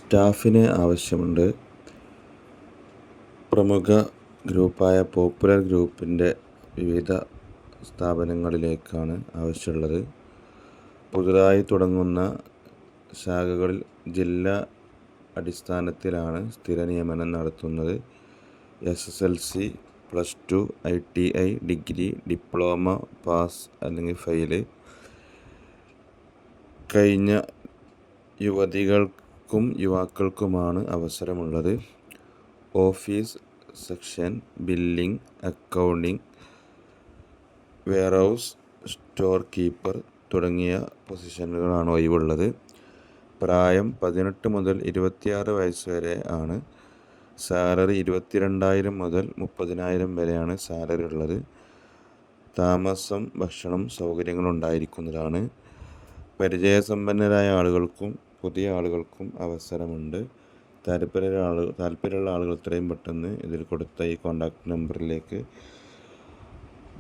സ്റ്റാഫിന് ആവശ്യമുണ്ട്. പ്രമുഖ ഗ്രൂപ്പായ പോപ്പുലർ ഗ്രൂപ്പിൻ്റെ വിവിധ സ്ഥാപനങ്ങളിലേക്കാണ് ആവശ്യമുള്ളത്. പുതുതായി തുടങ്ങുന്ന ശാഖകളിൽ ജില്ലാ അടിസ്ഥാനത്തിലാണ് സ്ഥിര നിയമനം നടത്തുന്നത്. SSLC, +2, ITI, degree, diploma pass അല്ലെങ്കിൽ ഫെയില് കഴിഞ്ഞ യുവതികൾക്കും യുവാക്കൾക്കുമാണ് അവസരമുള്ളത്. Office section, billing, accounting, warehouse, store keeper തുടങ്ങിയ പൊസിഷനുകളാണ് ഒഴിവുള്ളത്. പ്രായം 18 മുതൽ 26 വയസ്സ് വരെ ആണ്. സാലറി 22,000 മുതൽ 30,000 വരെയാണ് സാലറി ഉള്ളത്. താമസം, ഭക്ഷണം സൗകര്യങ്ങളുണ്ടായിരിക്കുന്നതാണ്. പരിചയസമ്പന്നരായ ആളുകൾക്കും പുതിയ ആളുകൾക്കും അവസരമുണ്ട്. താല്പര്യമുള്ള ആളുകൾ എത്രയും പെട്ടെന്ന് ഇതിൽ കൊടുത്ത ഈ കോൺടാക്റ്റ് നമ്പറിലേക്ക്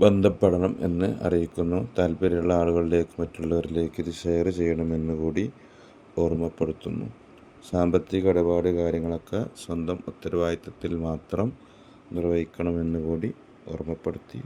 ബന്ധപ്പെടണം എന്ന് അറിയിക്കുന്നു. താല്പര്യമുള്ള ആളുകളിലേക്ക് മറ്റുള്ളവരിലേക്ക് ഇത് ഷെയർ ചെയ്യണമെന്ന് കൂടി ഓർമ്മപ്പെടുത്തുന്നു. സാമ്പത്തിക ഇടപാട് കാര്യങ്ങളൊക്കെ സ്വന്തം ഉത്തരവാദിത്തത്തിൽ മാത്രം നിർവഹിക്കണമെന്ന് കൂടി ഓർമ്മപ്പെടുത്തി.